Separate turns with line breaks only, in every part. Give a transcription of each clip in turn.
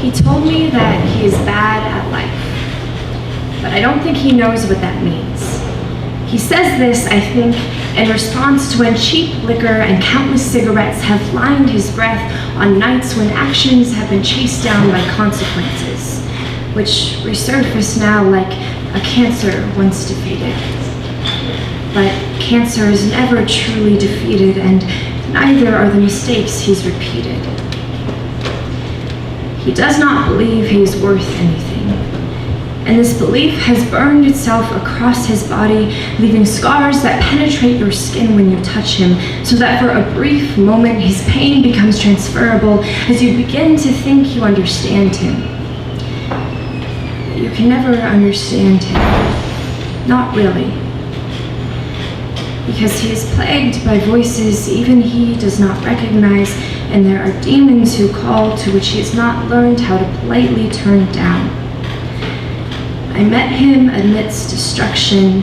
He told me that he is bad at life, but I don't think he knows what that means. He says this, I think, in response to when cheap liquor and countless cigarettes have lined his breath on nights when actions have been chased down by consequences, which resurface now like a cancer once defeated. But cancer is never truly defeated, and neither are the mistakes he's repeated. He does not believe he is worth anything, and this belief has burned itself across his body, leaving scars that penetrate your skin when you touch him, so that for a brief moment his pain becomes transferable as you begin to think you understand him. But you can never understand him. Not really. Because he is plagued by voices even he does not recognize, and there are demons who call to which he has not learned how to politely turn down. I met him amidst destruction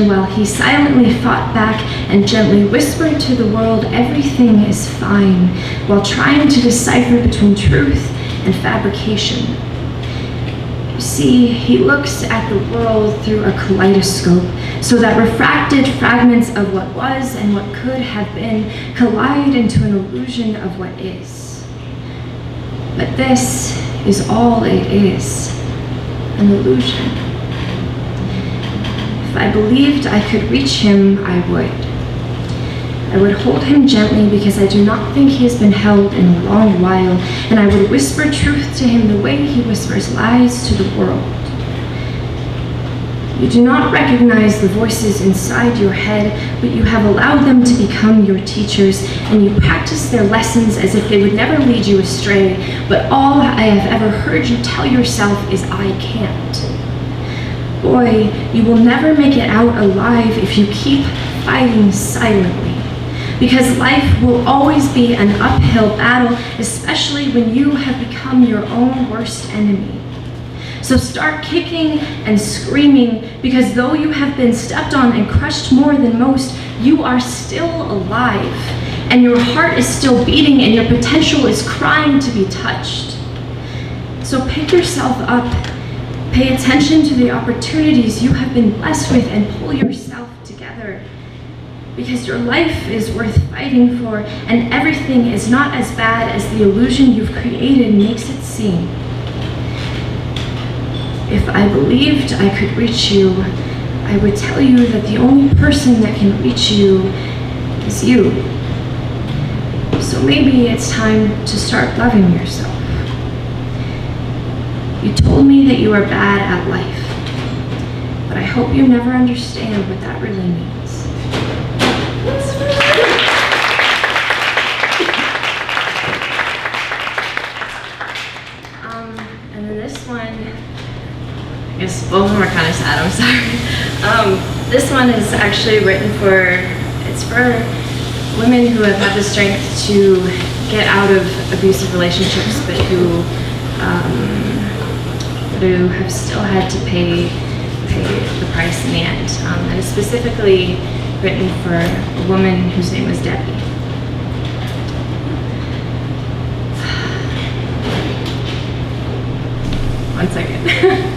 while he silently fought back and gently whispered to the world everything is fine, while trying to decipher between truth and fabrication. You see, he looks at the world through a kaleidoscope, so that refracted fragments of what was and what could have been collide into an illusion of what is. But this is all it is, an illusion. If I believed I could reach him, I would. I would hold him gently because I do not think he has been held in a long while, and I would whisper truth to him the way he whispers lies to the world. You do not recognize the voices inside your head, but you have allowed them to become your teachers, and you practice their lessons as if they would never lead you astray, but all I have ever heard you tell yourself is, I can't. Boy, you will never make it out alive if you keep fighting silently, because life will always be an uphill battle, especially when you have become your own worst enemy. So start kicking and screaming, because though you have been stepped on and crushed more than most, you are still alive, and your heart is still beating, and your potential is crying to be touched. So pick yourself up, pay attention to the opportunities you have been blessed with, and pull yourself together, because your life is worth fighting for, and everything is not as bad as the illusion you've created makes it seem. If I believed I could reach you, I would tell you that the only person that can reach you is you. So maybe it's time to start loving yourself. You told me that you are bad at life, but I hope you never understand what that really means. And then this one, I guess both of them are kind of sad, I'm sorry. This one is actually written it's for women who have had the strength to get out of abusive relationships, but who have still had to pay the price in the end. And it's specifically written for a woman whose name was Debbie. One second.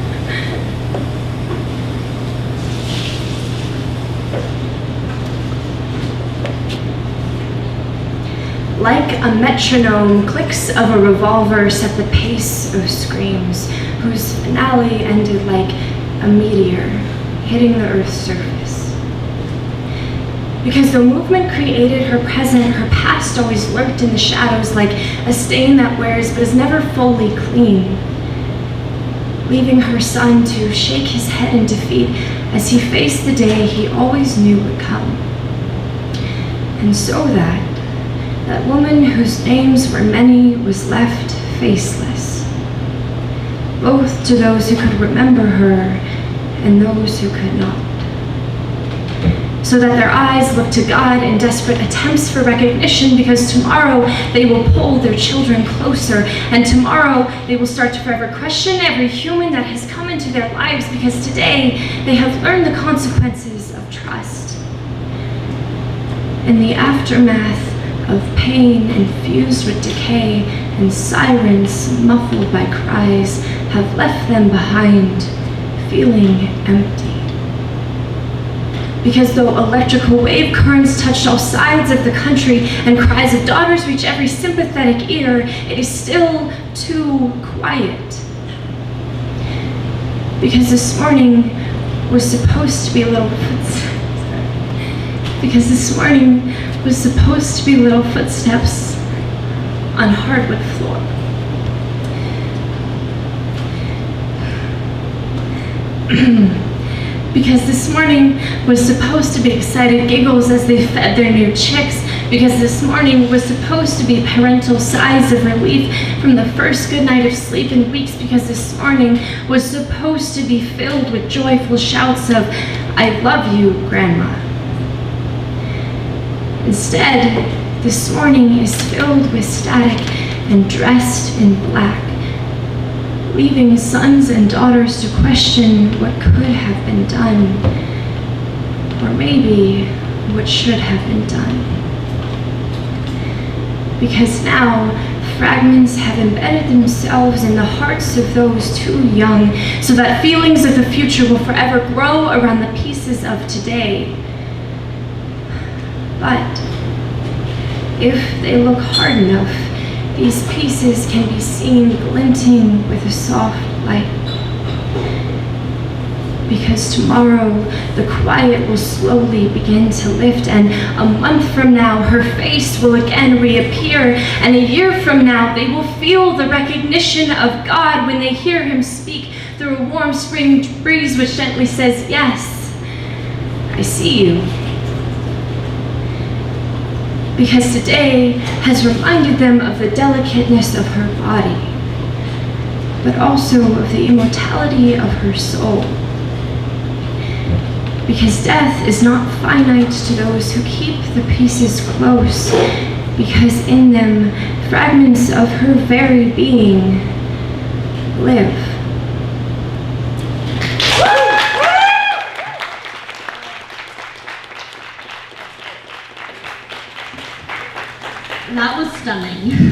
Like a metronome, clicks of a revolver set the pace of screams, whose finale ended like a meteor hitting the Earth's surface. Because though movement created her present, her past always lurked in the shadows like a stain that wears but is never fully clean, leaving her son to shake his head in defeat as he faced the day he always knew would come. And so that woman whose names were many was left faceless, both to those who could remember her and those who could not. So that their eyes looked to God in desperate attempts for recognition, because tomorrow they will pull their children closer, and tomorrow they will start to forever question every human that has come into their lives, because today they have learned the consequences of trust. In the aftermath of pain infused with decay, and sirens muffled by cries have left them behind, feeling empty. Because though electrical wave currents touched all sides of the country and cries of daughters reach every sympathetic ear, it is still too quiet. Because this morning was supposed to be little footsteps on hardwood floor. Because this morning was supposed to be excited giggles as they fed their new chicks. Because this morning was supposed to be parental sighs of relief from the first good night of sleep in weeks. Because this morning was supposed to be filled with joyful shouts of, "I love you, Grandma." Instead, this morning is filled with static and dressed in black, leaving sons and daughters to question what could have been done, or maybe what should have been done. Because now, fragments have embedded themselves in the hearts of those too young, so that feelings of the future will forever grow around the pieces of today. But if they look hard enough, these pieces can be seen glinting with a soft light. Because tomorrow, the quiet will slowly begin to lift, and a month from now, her face will again reappear, and a year from now, they will feel the recognition of God when they hear him speak through a warm spring breeze which gently says, "Yes, I see you." Because today has reminded them of the delicateness of her body, but also of the immortality of her soul. Because death is not finite to those who keep the pieces close, because in them, fragments of her very being live.
That was stunning.